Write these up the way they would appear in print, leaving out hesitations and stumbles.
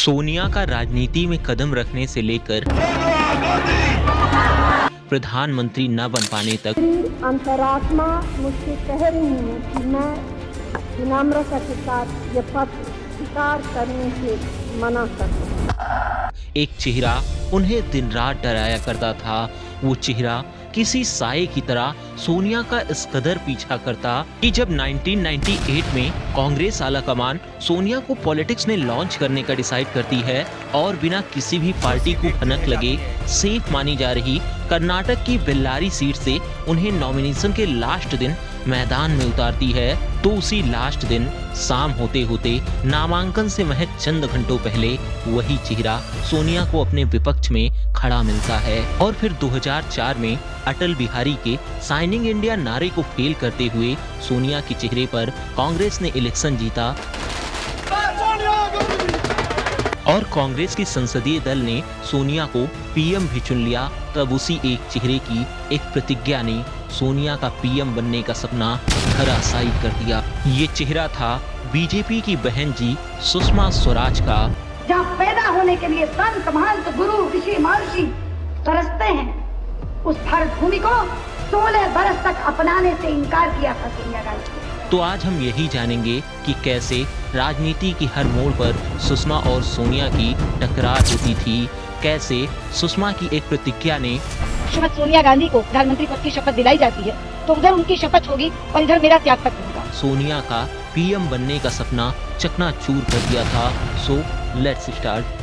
सोनिया का राजनीति में कदम रखने से लेकर प्रधानमंत्री न बन पाने तक अंतरात्मा मुझसे कह रही है कि मैं विनम्रता के साथ ये पद स्वीकार करने से मना करता। एक चेहरा उन्हें दिन रात डराया करता था। वो चेहरा किसी साये की तरह सोनिया का इस कदर पीछा करता कि जब 1998 में कांग्रेस आला कमान सोनिया को पॉलिटिक्स में लॉन्च करने का डिसाइड करती है और बिना किसी भी पार्टी को भनक लगे सेफ मानी जा रही कर्नाटक की बेल्लारी सीट से उन्हें नॉमिनेशन के लास्ट दिन मैदान में उतारती है, तो उसी लास्ट दिन शाम होते होते नामांकन से महज चंद घंटों पहले वही चेहरा सोनिया को अपने विपक्ष में खड़ा मिलता है। और फिर 2004 में अटल बिहारी के साइनिंग इंडिया नारे को फेल करते हुए सोनिया के चेहरे पर कांग्रेस ने इलेक्शन जीता और कांग्रेस की संसदीय दल ने सोनिया को पीएम भी चुन लिया। तब उसी एक चेहरे की एक प्रतिज्ञा ने सोनिया का पीएम बनने का सपना धराशायी कर दिया। ये चेहरा था बीजेपी की बहन जी सुषमा स्वराज का। जहाँ पैदा होने के लिए संत महंत गुरु ऋषि महर्षि तरसते हैं, उस भारत भूमि को 16 बरस तक अपनाने से इनकार किया था सोनिया गांधी। तो आज हम यही जानेंगे कि कैसे राजनीति की हर मोड़ पर सुषमा और सोनिया की टकरार होती थी, कैसे सुषमा की एक प्रतिज्ञा ने श्रीमती सोनिया गांधी को प्रधानमंत्री पद की शपथ दिलाई जाती है, तो उधर उनकी शपथ होगी और इधर मेरा त्याग पत्र होगा। सोनिया का पीएम बनने का सपना चकनाचूर कर दिया था। So let's start.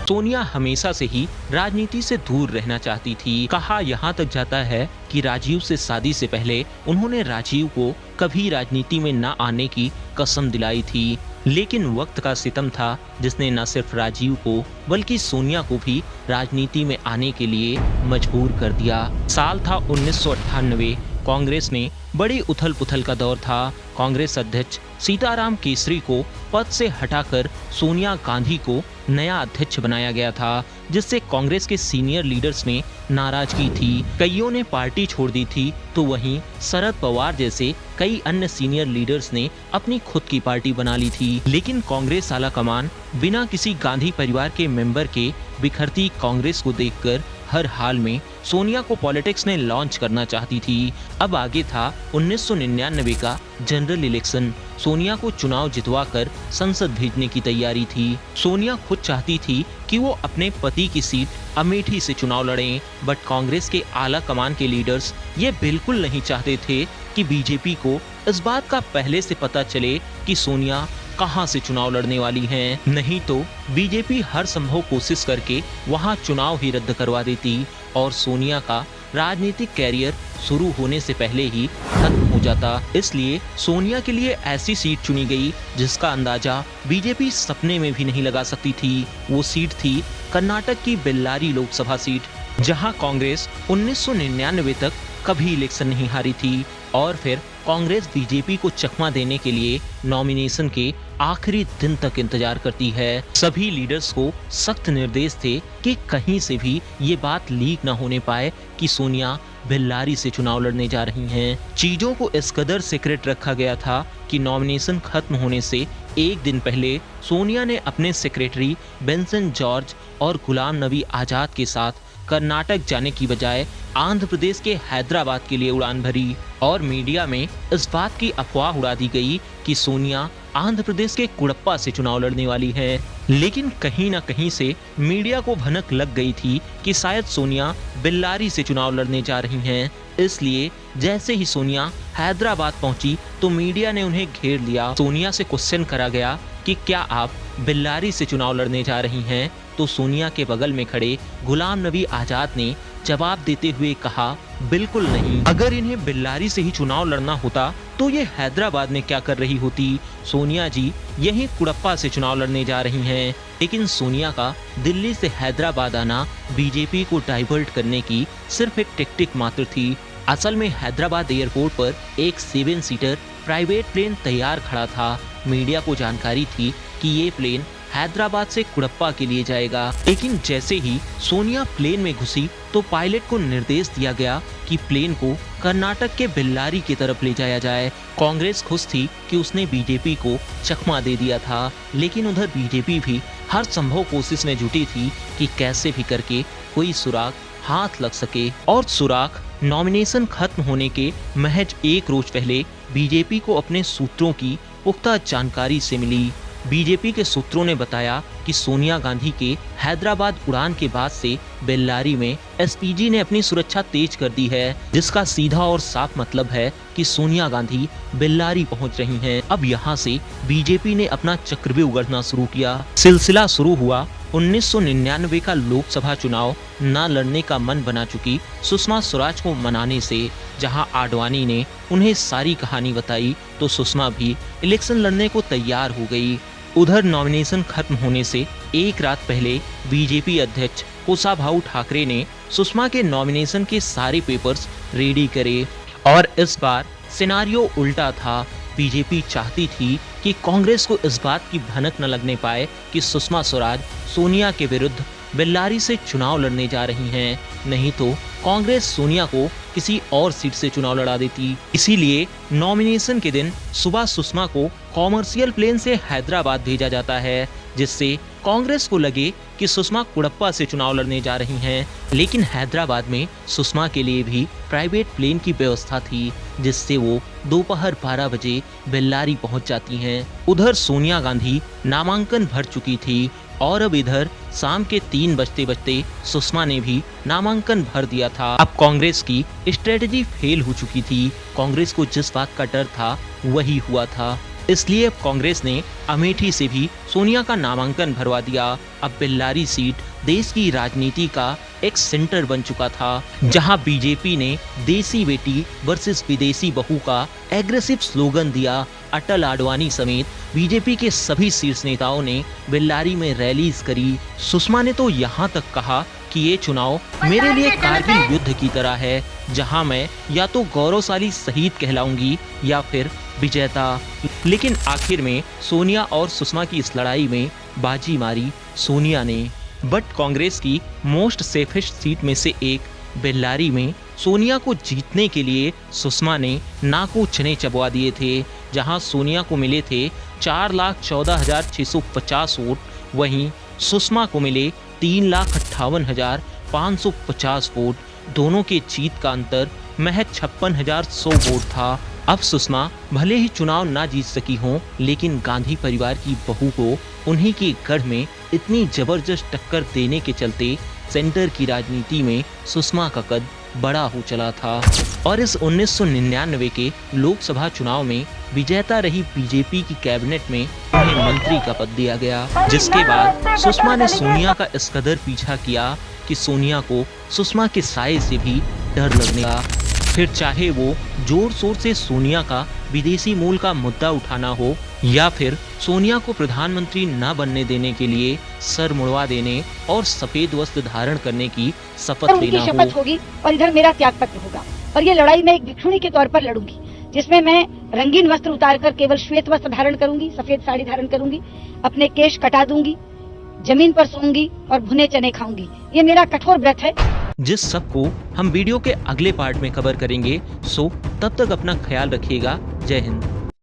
सोनिया हमेशा से ही राजनीति से दूर रहना चाहती थी। कहा यहाँ तक जाता है कि राजीव से शादी से पहले उन्होंने राजीव को कभी राजनीति में न आने की कसम दिलाई थी, लेकिन वक्त का सितम था जिसने न सिर्फ राजीव को बल्कि सोनिया को भी राजनीति में आने के लिए मजबूर कर दिया। साल था 1998। कांग्रेस में बड़ी उथल पुथल का दौर था। कांग्रेस अध्यक्ष सीताराम केसरी को पद से हटाकर सोनिया गांधी को नया अध्यक्ष बनाया गया था, जिससे कांग्रेस के सीनियर लीडर्स ने नाराजगी थी। कईयों ने पार्टी छोड़ दी थी, तो वहीं शरद पवार जैसे कई अन्य सीनियर लीडर्स ने अपनी खुद की पार्टी बना ली थी। लेकिन कांग्रेस आला कमान बिना किसी गांधी परिवार के मेंबर के बिखरती कांग्रेस को देखकर हर हाल में सोनिया को पॉलिटिक्स में लॉन्च करना चाहती थी। अब आगे था 1999 का जनरल इलेक्शन। सोनिया को चुनाव जितवाकर संसद भेजने की तैयारी थी। सोनिया खुद चाहती थी कि वो अपने पति की सीट अमेठी से चुनाव लड़ें, बट कांग्रेस के आला कमान के लीडर्स ये बिल्कुल नहीं चाहते थे कि बीजेपी को इस बात का पहले से पता चले कि सोनिया कहां से चुनाव लड़ने वाली हैं। नहीं तो बीजेपी हर संभव कोशिश करके वहां चुनाव ही रद्द करवा देती और सोनिया का राजनीतिक कैरियर शुरू होने से पहले ही खत्म हो जाता। इसलिए सोनिया के लिए ऐसी सीट चुनी गई जिसका अंदाजा बीजेपी सपने में भी नहीं लगा सकती थी। वो सीट थी कर्नाटक की बेल्लारी लोकसभा सीट, जहां कांग्रेस 1999 तक कभी इलेक्शन नहीं हारी थी। और फिर कांग्रेस बीजेपी को चकमा देने के लिए नॉमिनेशन के आखिरी दिन तक इंतजार करती है। सभी लीडर्स को सख्त निर्देश थे कि कहीं से भी ये बात लीक न होने पाए कि सोनिया बेल्लारी से चुनाव लड़ने जा रही हैं। चीजों को इस कदर सीक्रेट रखा गया था कि नॉमिनेशन खत्म होने से एक दिन पहले सोनिया ने अपने सेक्रेटरी बेंसन जॉर्ज और गुलाम नबी आजाद के साथ कर्नाटक जाने की बजाय आंध्र प्रदेश के हैदराबाद के लिए उड़ान भरी और मीडिया में इस बात की अफवाह उड़ा दी गई कि सोनिया आंध्र प्रदेश के कुड़प्पा से चुनाव लड़ने वाली है। लेकिन कहीं ना कहीं से मीडिया को भनक लग गई थी कि शायद सोनिया बेल्लारी से चुनाव लड़ने जा रही हैं। इसलिए जैसे ही सोनिया हैदराबाद पहुंची तो मीडिया ने उन्हें घेर लिया। सोनिया से क्वेश्चन करा गया कि क्या आप बेल्लारी से चुनाव लड़ने जा रही हैं, तो सोनिया के बगल में खड़े गुलाम नबी आजाद ने जवाब देते हुए कहा, बिल्कुल नहीं। अगर इन्हें बेल्लारी से ही चुनाव लड़ना होता तो ये हैदराबाद में क्या कर रही होती। सोनिया जी यहीं कुड़प्पा से चुनाव लड़ने जा रही हैं। लेकिन सोनिया का दिल्ली से हैदराबाद आना बीजेपी को डाइवर्ट करने की सिर्फ एक टेक्टिक मात्र थी। असल में हैदराबाद एयरपोर्ट पर एक 7 सीटर प्राइवेट प्लेन तैयार खड़ा था। मीडिया को जानकारी थी कि ये प्लेन हैदराबाद से कुड़प्पा के लिए जाएगा। लेकिन जैसे ही सोनिया प्लेन में घुसी तो पायलट को निर्देश दिया गया कि प्लेन को कर्नाटक के बेल्लारी की तरफ ले जाया जाए। कांग्रेस खुश थी कि उसने बीजेपी को चकमा दे दिया था, लेकिन उधर बीजेपी भी हर संभव कोशिश में जुटी थी कि कैसे भी करके कोई सुराग हाथ लग सके। और सुराग नॉमिनेशन खत्म होने के महज एक रोज पहले बीजेपी को अपने सूत्रों की पुख्ता जानकारी से मिली। बीजेपी के सूत्रों ने बताया कि सोनिया गांधी के हैदराबाद उड़ान के बाद से बेल्लारी में एसपीजी ने अपनी सुरक्षा तेज कर दी है, जिसका सीधा और साफ मतलब है कि सोनिया गांधी बेल्लारी पहुंच रही हैं। अब यहां से बीजेपी ने अपना चक्रव्यूह गढ़ना शुरू किया। सिलसिला शुरू हुआ 1999 का लोकसभा चुनाव न लड़ने का मन बना चुकी सुषमा स्वराज को मनाने से। जहां आडवाणी ने उन्हें सारी कहानी बताई तो सुषमा भी इलेक्शन लड़ने को तैयार हो गई। उधर नॉमिनेशन खत्म होने से एक रात पहले बीजेपी अध्यक्ष कुशाभाऊ ठाकरे ने सुषमा के नॉमिनेशन के सारे पेपर्स रेडी करे। और इस बार सिनारियो उल्टा था। बीजेपी चाहती थी कि कांग्रेस को इस बात की भनक न लगने पाए कि सुषमा स्वराज सोनिया के विरुद्ध बेल्लारी से चुनाव लड़ने जा रही हैं, नहीं तो कांग्रेस सोनिया को किसी और सीट से चुनाव लड़ा देती। इसीलिए नॉमिनेशन के दिन सुबह सुषमा को कॉमर्शियल प्लेन से हैदराबाद भेजा जाता है, जिससे कांग्रेस को लगे कि सुषमा कुड़प्पा से चुनाव लड़ने जा रही हैं। लेकिन हैदराबाद में सुषमा के लिए भी प्राइवेट प्लेन की व्यवस्था थी, जिससे वो दोपहर 12 बजे बेल्लारी पहुंच जाती हैं। उधर सोनिया गांधी नामांकन भर चुकी थी और अब इधर शाम के 3 बजते बजते सुषमा ने भी नामांकन भर दिया था। अब कांग्रेस की स्ट्रेटजी फेल हो चुकी थी। कांग्रेस को जिस बात का डर था वही हुआ था, इसलिए अब कांग्रेस ने अमेठी से भी सोनिया का नामांकन भरवा दिया। अब बेल्लारी सीट देश की राजनीति का एक सेंटर बन चुका था, जहां बीजेपी ने देसी बेटी वर्सेस विदेशी बहू का एग्रेसिव स्लोगन दिया। अटल आडवाणी समेत बीजेपी के सभी शीर्ष नेताओं ने बेल्लारी में रैलीज करी। सुषमा ने तो यहाँ तक कहा कि ये चुनाव मेरे लिए कारगिल युद्ध की तरह है, जहां मैं या तो गौरवशाली शहीद कहलाऊंगी या फिर विजेता। लेकिन आखिर में सोनिया और सुषमा की इस लड़ाई में बाजी मारी सोनिया ने। बट कांग्रेस की मोस्ट सेफेस्ट सीट में से एक बेल्लारी में सोनिया को जीतने के लिए सुषमा ने नाको चने चबवा दिए थे। जहां सोनिया को मिले थे 4,14,650 वोट, वहीं सुषमा को मिले 3,58,550 वोट। दोनों के जीत का अंतर महज 56,100 वोट था। अब सुषमा भले ही चुनाव ना जीत सकी हों, लेकिन गांधी परिवार की बहू को उन्हीं के गढ़ में इतनी जबरदस्त टक्कर देने के चलते सेंटर की राजनीति में सुषमा का कद बड़ा हो चला था। और इस 1999 के लोकसभा चुनाव में विजेता रही बीजेपी की कैबिनेट में उन्हें मंत्री का पद दिया गया, जिसके बाद सुषमा ने सोनिया का इस कदर पीछा किया कि सोनिया को सुषमा के साये से भी डर लगने लगा। फिर चाहे वो जोर शोर से सोनिया का विदेशी मूल का मुद्दा उठाना हो या फिर सोनिया को प्रधानमंत्री न बनने देने के लिए सर मुड़वा देने और सफेद वस्त्र धारण करने की शपथ लेना हो। शपथ होगी और इधर मेरा त्याग पत्र होगा और ये लड़ाई मैं एक भिक्षुणी के तौर पर लड़ूंगी, जिसमें मैं रंगीन वस्त्र उतारकर केवल श्वेत वस्त्र धारण करूंगी, सफेद साड़ी धारण करूंगी, अपने केश कटा दूंगी, जमीन पर सोऊंगी और भुने चने खाऊंगी। ये मेरा कठोर व्रत है, जिस सबको हम वीडियो के अगले पार्ट में कवर करेंगे। सो तब तक अपना ख्याल रखिएगा। जय हिंद।